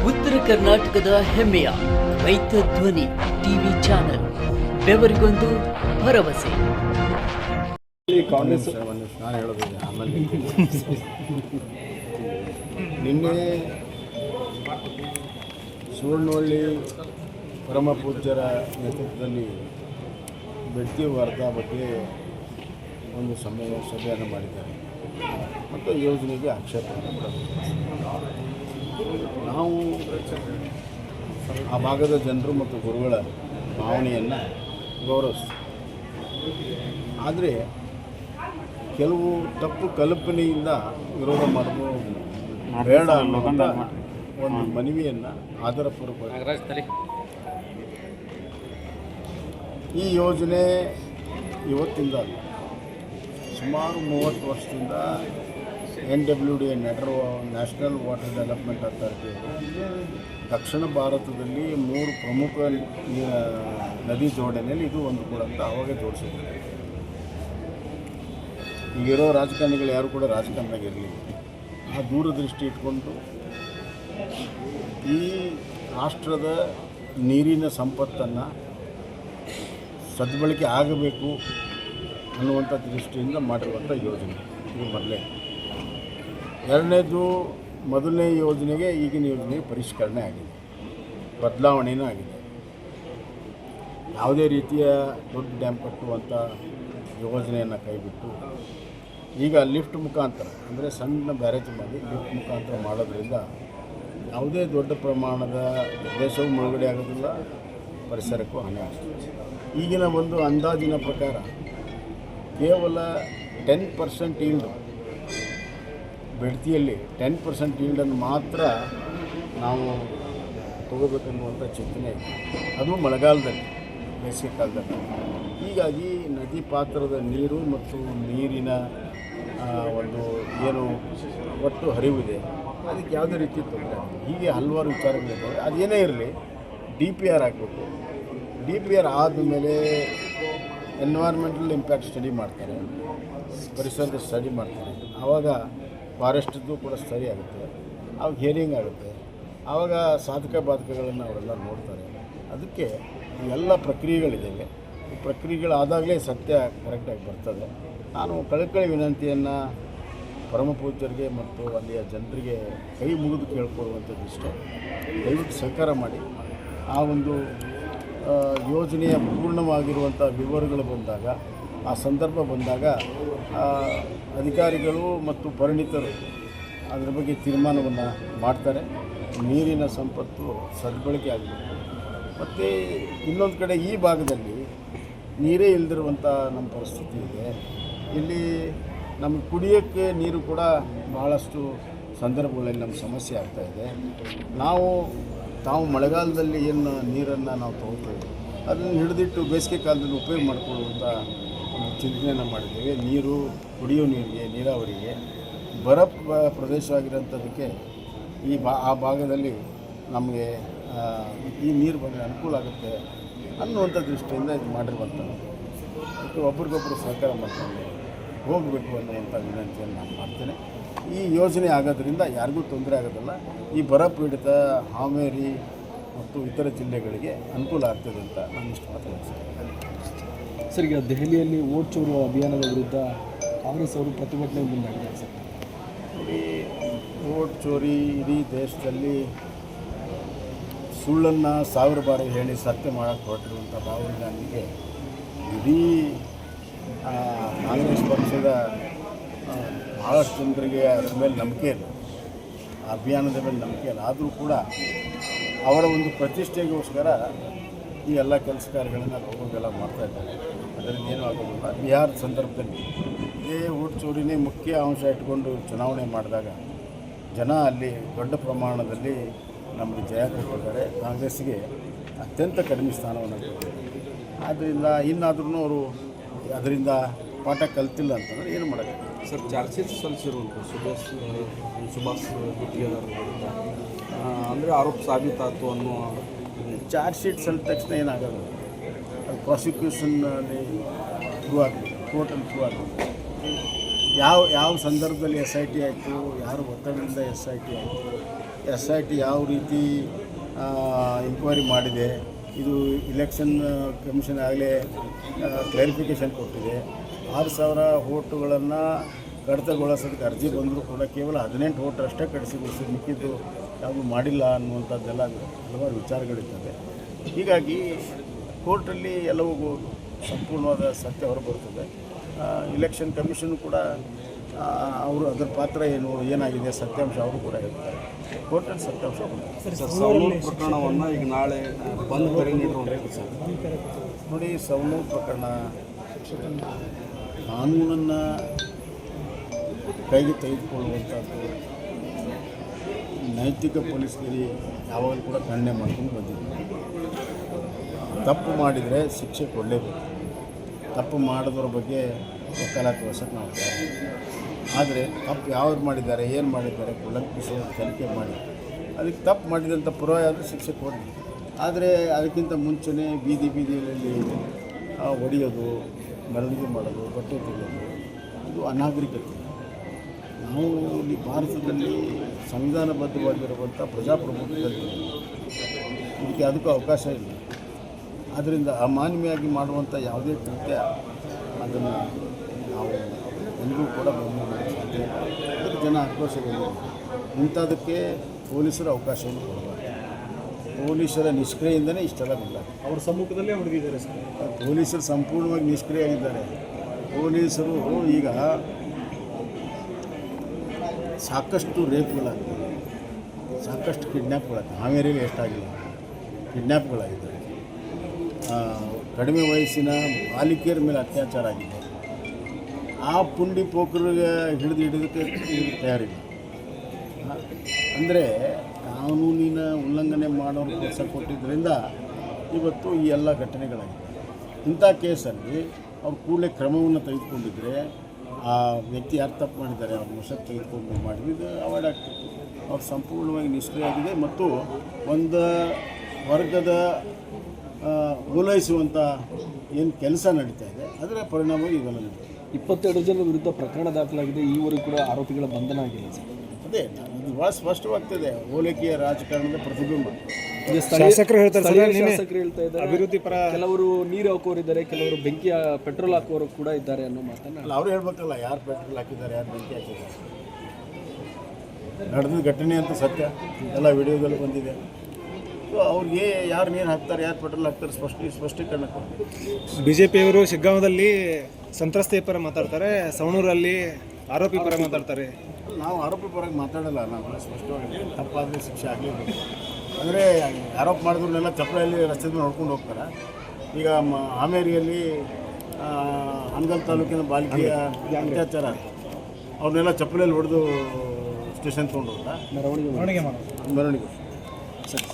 ಉತ್ತರ ಕರ್ನಾಟಕದ ಹೆಮ್ಮೆಯ ರೈತ ಧ್ವನಿ ಟಿವಿ ಚಾನೆಲ್, ಬೆವರಿಗೊಂದು ಭರವಸೆ. ಕಾಂಗ್ರೆಸ್ ನಾನು ಹೇಳೋದಿಲ್ಲ ಆಮೇಲೆ ನಿನ್ನೆ ಸುವರ್ಣವಳ್ಳಿ ಪರಮ ಪೂಜ್ಯರ ನೇತೃತ್ವದಲ್ಲಿ ಬೆಡ್ತಿ ವಾರ್ತಾ ಬಗ್ಗೆ ಒಂದು ಸಭೆಯನ್ನು ಮಾಡಿದ್ದಾರೆ ಮತ್ತು ಯೋಜನೆಗೆ ಆಕ್ಷೇಪವನ್ನು ಕೊಡಬೇಕು. ನಾವು ಆ ಭಾಗದ ಜನರು ಮತ್ತು ಗುರುಗಳ ಭಾವನೆಯನ್ನು ಗೌರವಿಸ್ತೀವಿ. ಆದರೆ ಕೆಲವು ತಪ್ಪು ಕಲ್ಪನೆಯಿಂದ ವಿರೋಧ ಮಾಡೋದು ಬೇಡ ಅನ್ನೋಂಥ ಒಂದು ಮನವಿಯನ್ನು ಆಧಾರಪೂರ್ವಕ ಈ ಯೋಜನೆ ಇವತ್ತಿಂದ ಅಲ್ಲ, ಸುಮಾರು 30 ವರ್ಷದಿಂದ NWD national water development authority ದಕ್ಷಿಣ ಭಾರತದಲ್ಲಿ 3 ಪ್ರಮುಖ ನದಿ ಜೋಡಣೆಯಲ್ಲಿ ಇದು ಒಂದು ಕೂಡ ಅಂತ ಅವಾಗ ಜೋಡಿಸಿದ್ದಾರೆ. ಈಗಿರೋ ರಾಜಕಾರಣಿಗಳು ಯಾರು ಕೂಡ ರಾಜಕಾರಣದಾಗಿರಲಿ, ಆ ದೂರದೃಷ್ಟಿ ಇಟ್ಕೊಂಡು ಈ ರಾಷ್ಟ್ರದ ನೀರಿನ ಸಂಪತ್ತನ್ನು ಸದ್ಬಳಕೆ ಆಗಬೇಕು ಅನ್ನುವಂಥ ದೃಷ್ಟಿಯಿಂದ ಮಾಡಿರುವಂಥ ಯೋಜನೆ ಇದು ಮೊದಲೇ. ಎರಡನೇದು, ಮೊದಲನೇ ಯೋಜನೆಗೆ ಈಗಿನ ಯೋಜನೆಗೆ ಪರಿಷ್ಕರಣೆ ಆಗಿದೆ, ಬದಲಾವಣೆಯೂ ಆಗಿದೆ. ಯಾವುದೇ ರೀತಿಯ ದೊಡ್ಡ ಡ್ಯಾಮ್ ಕಟ್ಟುವಂಥ ಯೋಜನೆಯನ್ನು ಕೈಬಿಟ್ಟು ಈಗ ಲಿಫ್ಟ್ ಮುಖಾಂತರ, ಅಂದರೆ ಸಣ್ಣ ಬ್ಯಾರೇಜ್ ಮಾಡಿ ಲಿಫ್ಟ್ ಮುಖಾಂತರ ಮಾಡೋದ್ರಿಂದ ಯಾವುದೇ ದೊಡ್ಡ ಪ್ರಮಾಣದ ದೇಶವು ಮುಳುಗಡೆ ಆಗೋದಿಲ್ಲ, ಪರಿಸರಕ್ಕೂ ಹಾನಿ ಆಗ್ತದೆ. ಈಗಿನ ಒಂದು ಅಂದಾಜಿನ ಪ್ರಕಾರ ಕೇವಲ 10% ಈಲ್ಡು, ಬೆಡ್ತಿಯಲ್ಲಿ 10% ಈಲ್ಡನ್ನು ಮಾತ್ರ ನಾವು ತಗೋಬೇಕನ್ನುವಂಥ ಚಿಂತನೆ, ಅದು ಮಳೆಗಾಲದಲ್ಲಿ, ಬೇಸಿಗೆ ಕಾಲದಲ್ಲಿ. ಹೀಗಾಗಿ ನದಿ ಪಾತ್ರದ ನೀರು ಮತ್ತು ನೀರಿನ ಒಂದು ಏನು ಒಟ್ಟು ಹರಿವಿದೆ ಅದಕ್ಕೆ ಯಾವುದೇ ರೀತಿ ತೊಂದರೆ ಆಗಿದೆ. ಹೀಗೆ ಹಲವಾರು ವಿಚಾರಗಳಿದ್ದಾವೆ. ಅದೇನೇ ಇರಲಿ, DPR ಆಗಬೇಕು. DPR ಆದಮೇಲೆ ಎನ್ವೈರ್ಮೆಂಟಲ್ ಇಂಪ್ಯಾಕ್ಟ್ ಸ್ಟಡಿ ಮಾಡ್ತಾರೆ, ಪರಿಸರದ ಸ್ಟಡಿ ಮಾಡ್ತಾರೆ. ಆವಾಗ ಫಾರೆಸ್ಟ್ದು ಕೂಡ ಸ್ಟಡಿ ಆಗುತ್ತೆ, ಆವಾಗ ಹಿಯರಿಂಗ್ ಆಗುತ್ತೆ, ಆವಾಗ ಸಾಧಕ ಬಾಧಕಗಳನ್ನು ಅವರೆಲ್ಲ ನೋಡ್ತಾರೆ. ಅದಕ್ಕೆ ಎಲ್ಲ ಪ್ರಕ್ರಿಯೆಗಳಿದ್ದಾವೆ. ಈ ಪ್ರಕ್ರಿಯೆಗಳಾದಾಗಲೇ ಸತ್ಯ ಕರೆಕ್ಟಾಗಿ ಬರ್ತದೆ. ನಾನು ಕಳಕಳಿ ವಿನಂತಿಯನ್ನು ಪರಮ ಪೂಜ್ಯರಿಗೆ ಮತ್ತು ಅಲ್ಲಿಯ ಜನರಿಗೆ ಕೈ ಮುಗಿದು ಕೇಳ್ಕೊಡುವಂಥದ್ದು ಇಷ್ಟೇ. ದಯವಿಟ್ಟು ಸಹಕಾರ ಮಾಡಿ. ಆ ಒಂದು ಯೋಜನೆಯ ಪೂರ್ಣವಾಗಿರುವಂಥ ವಿವರಗಳು ಬಂದಾಗ, ಆ ಸಂದರ್ಭ ಬಂದಾಗ ಅಧಿಕಾರಿಗಳು ಮತ್ತು ಪರಿಣಿತರು ಅದರ ಬಗ್ಗೆ ತೀರ್ಮಾನವನ್ನು ಮಾಡ್ತಾರೆ. ನೀರಿನ ಸಂಪತ್ತು ಸದ್ಬಳಕೆ ಆಗಬೇಕು. ಮತ್ತು ಇನ್ನೊಂದು ಕಡೆ ಈ ಭಾಗದಲ್ಲಿ ನೀರೇ ಇಲ್ಲದಿರುವಂಥ ನಮ್ಮ ಪರಿಸ್ಥಿತಿ ಇದೆ. ಇಲ್ಲಿ ನಮಗೆ ಕುಡಿಯೋಕ್ಕೆ ನೀರು ಕೂಡ ಭಾಳಷ್ಟು ಸಂದರ್ಭಗಳಲ್ಲಿ ನಮ್ಗೆ ಸಮಸ್ಯೆ ಆಗ್ತಾಯಿದೆ. ತಾವು ಮಳೆಗಾಲದಲ್ಲಿ ಏನು ನೀರನ್ನು ನಾವು ತೊಗೊಳ್ತೇವೆ ಅದನ್ನು ಹಿಡಿದಿಟ್ಟು ಬೇಸಿಗೆ ಕಾಲದಲ್ಲಿ ಉಪಯೋಗ ಮಾಡಿಕೊಳ್ಳುವಂಥ ಒಂದು ಚಿಂತನೆಯನ್ನು ಮಾಡಿದ್ದೇವೆ. ನೀರು, ಕುಡಿಯೋ ನೀರಿಗೆ, ನೀರಾವರಿಗೆ ಬರ ಪ್ರದೇಶವಾಗಿರೋಂಥದ್ದಕ್ಕೆ ಆ ಭಾಗದಲ್ಲಿ ನಮಗೆ ಈ ನೀರು ಬಂದರೆ ಅನುಕೂಲ ಆಗುತ್ತೆ ಅನ್ನುವಂಥ ದೃಷ್ಟಿಯಿಂದ ಇದು ಮಾಡಿರುವಂಥದ್ದು. ಮತ್ತು ಒಬ್ರಿಗೊಬ್ಬರು ಸಹಕಾರ ಮಾಡ್ಕೊಂಡು ಹೋಗಬೇಕು ಅನ್ನುವಂಥ ವಿನಂತಿಯನ್ನು ನಾನು ಮಾಡ್ತೇನೆ. ಈ ಯೋಜನೆ ಆಗೋದ್ರಿಂದ ಯಾರಿಗೂ ತೊಂದರೆ ಆಗೋದಿಲ್ಲ. ಈ ಬರ ಪೀಡಿತ ಹಾವೇರಿ ಮತ್ತು ಇತರ ಜಿಲ್ಲೆಗಳಿಗೆ ಅನುಕೂಲ ಆಗ್ತದೆ ಅಂತ ನಾನು ಇಷ್ಟು ಮಾತಾಡ್ತೀನಿ. ಸರ್, ಈಗ ದೆಹಲಿಯಲ್ಲಿ ವೋಟ್ ಚೋರು ಅಭಿಯಾನದ ವಿರುದ್ಧ ಕಾಂಗ್ರೆಸ್ ಅವರು ಪ್ರತಿಭಟನೆ ಮುಂದಾಗಿದ್ದಾರೆ ಸರ್. ಈ ವೋಟ್ ಚೋರಿ ಇಡೀ ದೇಶದಲ್ಲಿ ಸುಳ್ಳನ್ನು 1000 ಬಾರಿ ಹೇಳಿ ಸತ್ಯ ಮಾಡೋಕ್ಕೆ ಹೊರಟಿರುವಂಥ ರಾಹುಲ್ ಗಾಂಧಿಗೆ ಇಡೀ ಕಾಂಗ್ರೆಸ್ ಪಕ್ಷದ ಭಾಳಷ್ಟು ಜನರಿಗೆ ಅದರ ಮೇಲೆ ನಂಬಿಕೆ ಇಲ್ಲ, ಅಭಿಯಾನದ ಮೇಲೆ ನಂಬಿಕೆ ಇಲ್ಲ. ಆದರೂ ಕೂಡ ಅವರ ಒಂದು ಪ್ರತಿಷ್ಠೆಗೋಸ್ಕರ ಈ ಎಲ್ಲ ಕೆಲಸ ಕಾರ್ಯಗಳನ್ನು ಹೋಗೋದೆಲ್ಲ ಮಾಡ್ತಾಯಿದ್ದಾರೆ. ಅದರಿಂದ ಏನೂ ಆಗೋದಿಲ್ಲ. ಬಿಹಾರದ ಸಂದರ್ಭದಲ್ಲಿ ಇದೇ ವೋಟ್ ಚೋರಿನೇ ಮುಖ್ಯ ಅಂಶ ಇಟ್ಕೊಂಡು ಚುನಾವಣೆ ಮಾಡಿದಾಗ ಜನ ಅಲ್ಲಿ ದೊಡ್ಡ ಪ್ರಮಾಣದಲ್ಲಿ ನಮಗೆ ಜಯ ಕೊಟ್ಟಿದ್ದಾರೆ. ಕಾಂಗ್ರೆಸ್ಸಿಗೆ ಅತ್ಯಂತ ಕಡಿಮೆ ಸ್ಥಾನವನ್ನು ಕೊಟ್ಟಿದ್ದಾರೆ. ಆದ್ದರಿಂದ ಇನ್ನಾದ್ರೂ ಅವರು ಅದರಿಂದ ಪಾಠ ಕಲ್ತಿಲ್ಲ ಅಂತಂದರೆ ಏನು ಮಾಡೋಕ್ಕೆ. ಸರ್, ಚಾರ್ಜ್ ಶೀಟ್ ಸಲ್ಲಿಸಿರುವಂಥ ಸುಭಾಷ್ ಗುತ್ತಿಗೆದಾರರ ವಿರುದ್ಧ ಅಂದರೆ ಆರೋಪ ಸಾಬೀತಾಯಿತು ಅನ್ನೋ ಚಾರ್ಜ್ ಶೀಟ್ ಸಲ್ಲಿದ ತಕ್ಷಣ ಏನಾಗೋದು, ಅದು ಪ್ರಾಸಿಕ್ಯೂಷನ್ನಲ್ಲಿ ಥ್ರೂ ಆಗಬೇಕು, ಕೋರ್ಟಲ್ಲಿ ಥ್ರೂ ಆಗಬೇಕು. ಯಾವ ಸಂದರ್ಭದಲ್ಲಿ SIT ಆಯಿತು, ಯಾರು ಒತ್ತಡದಿಂದ SIT ಆಯಿತು, SIT ಯಾವ ರೀತಿ ಎಂಕ್ವೈರಿ ಮಾಡಿದೆ, ಇದು ಇಲೆಕ್ಷನ್ ಕಮಿಷನ್ ಆಗಲೇ ಕ್ಲಾರಿಫಿಕೇಷನ್ ಕೊಟ್ಟಿದೆ. 6,000 ವೋಟುಗಳನ್ನು ಕಡಿತಗೊಳಿಸೋದಕ್ಕೆ ಅರ್ಜಿ ಬಂದರೂ ಕೂಡ ಕೇವಲ 18 ವೋಟರಷ್ಟೇ ಕಡಿಸಿಗೊಳಿಸಿ, ಮಿಕ್ಕಿದ್ದು ಯಾವುದು ಮಾಡಿಲ್ಲ ಅನ್ನುವಂಥದ್ದೆಲ್ಲ ಹಲವಾರು ವಿಚಾರಗಳಿರ್ತದೆ. ಹೀಗಾಗಿ ಕೋರ್ಟಲ್ಲಿ ಎಲ್ಲವೂ ಸಂಪೂರ್ಣವಾದ ಸತ್ಯ ಹೊರಬರ್ತದೆ. ಇಲೆಕ್ಷನ್ ಕಮಿಷನ್ ಕೂಡ ಅವರು ಅದರ ಪಾತ್ರ ಏನಾಗಿದೆ ಸತ್ಯಾಂಶ ಅವರು ಕೂಡ ಹೇಳ್ತಾರೆ. ಕೋರ್ಟಲ್ಲಿ ಸತ್ಯಾಂಶ ಸವಣೂರು ಪ್ರಕರಣವನ್ನು ಈಗ ನಾಳೆ ಬಂದ್ ಕರೆ ನೀಡಿರುವಂಥದ್ದು ಸರ್. ನೋಡಿ, ಸವಣೂರು ಪ್ರಕರಣ ಕಾನೂನನ್ನು ಕೈಗೆ ತೆಗೆದುಕೊಳ್ಳುವಂಥದ್ದು ನೈತಿಕ ಪೊಲೀಸ್ಗಿರಿ ಯಾವಾಗಲೂ ಕೂಡ ಖಂಡನೆ ಮಾಡ್ಕೊಂಡು ಬಂದಿದೆ. ತಪ್ಪು ಮಾಡಿದರೆ ಶಿಕ್ಷೆ ಕೊಡಲೇಬೇಕು. ತಪ್ಪು ಮಾಡೋದ್ರ ಬಗ್ಗೆ ವಕಾಲತ್ತು ವಹಿಸೋಕ್ಕೆ ನಾವು ತಯಾರಿ. ಆದರೆ ತಪ್ಪು ಯಾವ್ದು ಮಾಡಿದ್ದಾರೆ, ಏನು ಮಾಡಿದ್ದಾರೆ ಕುಲಂಕುಷ ತನಿಖೆ ಮಾಡಿ ಅದಕ್ಕೆ ತಪ್ಪು ಮಾಡಿದಂಥ ಪುರಾವೆ ಆದರೆ ಶಿಕ್ಷೆ ಕೊಡಲಿ. ಆದರೆ ಅದಕ್ಕಿಂತ ಮುಂಚೆನೇ ಬೀದಿಯಲ್ಲಿ ಹೊಡೆಯೋದು, ಮೆರವಣಿಗೆ ಮಾಡೋದು, ಬಟ್ಟೆ ತೆಗೆಯೋದು ಇದು ಅನಾಗರಿಕತೆ. ನಾವು ಇಲ್ಲಿ ಭಾರತದಲ್ಲಿ ಸಂವಿಧಾನಬದ್ಧವಾಗಿರುವಂಥ ಪ್ರಜಾಪ್ರಭುತ್ವದಲ್ಲಿ ಇದಕ್ಕೆ ಅದಕ್ಕೂ ಅವಕಾಶ ಇಲ್ಲ. ಆದ್ದರಿಂದ ಅಮಾನ್ಯವಾಗಿ ಮಾಡುವಂಥ ಯಾವುದೇ ಕೃತ್ಯ ಅದನ್ನು ನಾವು ಎಂದೂ ಕೂಡ ಬೆಂಬಲ ಮಾಡಕ್ಕೆ ಸಾಧ್ಯ ಇಲ್ಲ. ಅದಕ್ಕೆ ಜನ ಆಕ್ರೋಶಗೊಂಡಿದೆ. ಇಂಥದಕ್ಕೆ ಪೊಲೀಸರು ಅವಕಾಶವನ್ನು ಕೊಡಬಾರ್ದು. ಪೊಲೀಸರ ನಿಷ್ಕ್ರಿಯೆಯಿಂದಲೇ ಇಷ್ಟೆಲ್ಲ ಬಂದಾಗ ಅವ್ರ ಸಮ್ಮುಖದಲ್ಲೇ ಹೊಡೆದಿದ್ದಾರೆ ಸರ್. ಪೊಲೀಸರು ಸಂಪೂರ್ಣವಾಗಿ ನಿಷ್ಕ್ರಿಯಾಗಿದ್ದಾರೆ. ಪೊಲೀಸರು ಈಗ ಸಾಕಷ್ಟು ರೇಪ್ಗಳಾಗ್ತವೆ, ಸಾಕಷ್ಟು ಕಿಡ್ನ್ಯಾಪ್ಗಳಾಗ್ತವೆ. ಹಾವೇರಿಯಲ್ಲಿ ಎಷ್ಟಾಗಿಲ್ಲ ಕಿಡ್ನ್ಯಾಪ್ಗಳಾಗಿದ್ದಾರೆ. ಕಡಿಮೆ ವಯಸ್ಸಿನ ಬಾಲಿಕೆಯರ ಮೇಲೆ ಅತ್ಯಾಚಾರ ಆಗಿದೆ. ಆ ಪುಂಡಿ ಪೋಕರಿಗೆ ಹಿಡಿದಕ್ಕೆ ತಯಾರಿಲ್ಲ. ಅಂದರೆ ಕಾನೂನಿನ ಉಲ್ಲಂಘನೆ ಮಾಡೋರು ಕೆಲಸ ಕೊಟ್ಟಿದ್ದರಿಂದ ಇವತ್ತು ಈ ಎಲ್ಲ ಘಟನೆಗಳಾಗಿದೆ. ಇಂಥ ಕೇಸಲ್ಲಿ ಅವ್ರು ಕೂಡಲೇ ಕ್ರಮವನ್ನು ತೆಗೆದುಕೊಂಡಿದ್ದರೆ ಆ ವ್ಯಕ್ತಿ ಯಾರು ತಪ್ಪು ಮಾಡಿದ್ದಾರೆ ಅವ್ರ ವಶಕ್ಕೆ ತೆಗೆದುಕೊಂಡು ಮಾಡಿದ್ದು ಅವಾಯ್ಡ್ ಆಗ್ತಿತ್ತು. ಅವ್ರು ಸಂಪೂರ್ಣವಾಗಿ ನಿಷ್ಕ್ರಿಯಾಗಿದೆ ಮತ್ತು ಒಂದು ವರ್ಗದ ಓಲೈಸುವಂಥ ಏನು ಕೆಲಸ ನಡೀತಾ ಇದೆ ಅದರ ಪರಿಣಾಮವಾಗಿ ಇವೆಲ್ಲ ನಡೀತದೆ. 22 ಜನರ ವಿರುದ್ಧ ಪ್ರಕರಣ ದಾಖಲಾಗಿದೆ. ಈವರೆಗೂ ಕೂಡ ಆರೋಪಿಗಳ ಬಂಧನ ಆಗಿಲ್ಲ ಸರ್. ಅದೇ ಇದು ಭಾಳ ಸ್ಪಷ್ಟವಾಗ್ತದೆ. ಓಲೈಕೆಯ ರಾಜಕಾರಣದ ಪ್ರತಿಬಿಂಬ. ಶಾಸಕರು ಹೇಳ್ತಾ ಇದ್ದಾರೆ ಅಭಿವೃದ್ಧಿ ಪರ, ಕೆಲವರು ನೀರು ಹಾಕೋರಿದ್ದಾರೆ, ಕೆಲವರು ಬೆಂಕಿ ಪೆಟ್ರೋಲ್ ಹಾಕುವವರು ಕೂಡ ಇದ್ದಾರೆ ಅನ್ನೋ ಮಾತನ್ನು ಅಲ್ಲ, ಅವ್ರು ಹೇಳ್ಬೇಕಲ್ಲ ಯಾರು ಪೆಟ್ರೋಲ್ ಹಾಕಿದ್ದಾರೆ, ಯಾರು ಬೆಂಕಿ ಹಾಕಿದ್ದಾರೆ. ನಡೆದ ಘಟನೆ ಅಂತ ಸತ್ಯ, ಎಲ್ಲ ವಿಡಿಯೋದಲ್ಲಿ ಬಂದಿದೆ. ಸೊ ಅವ್ರಿಗೆ ಯಾರು ನೀರು ಹಾಕ್ತಾರೆ, ಯಾರು ಪೆಟ್ರೋಲ್ ಹಾಕ್ತಾರೆ ಸ್ಪಷ್ಟೀಕರಣ ಕೊಡಿ. ಬಿಜೆಪಿಯವರು ಶಿಗ್ಗಾಂವದಲ್ಲಿ ಸಂತ್ರಸ್ತೆಯ ಪರ ಮಾತಾಡ್ತಾರೆ, ಸವಣೂರಲ್ಲಿ ಆರೋಪಿ ಪರ ಮಾತಾಡ್ತಾರೆ. ನಾವು ಆರೋಪಿ ಪರವಾಗಿ ಮಾತಾಡಲ್ಲ. ನಾವು ಸ್ಪಷ್ಟವಾಗಿ ತಪ್ಪಾದರೆ ಶಿಕ್ಷೆ ಆಗಲೇಬೇಕು. ಅಂದರೆ ಆರೋಪ ಮಾಡಿದ್ರನ್ನೆಲ್ಲ ಚಪ್ಪಲೆಯಲ್ಲಿ ರಸ್ತೆ ಮೇಲೆ ನೋಡ್ಕೊಂಡು ಹೋಗ್ತಾರೆ. ಈಗ ಹಾವೇರಿಯಲ್ಲಿ ಹನಗಲ್ ತಾಲೂಕಿನ ಬಾಲಿಕೆಯ ಅತ್ಯಾಚಾರ, ಅವ್ರನ್ನೆಲ್ಲ ಚಪ್ಪಲೆಯಲ್ಲಿ ಹೊಡೆದು ಸ್ಟೇಷನ್ ತೊಗೊಂಡು ಹೋಗ್ತಾ ಮೆರವಣಿಗೆ. ಸರಿ.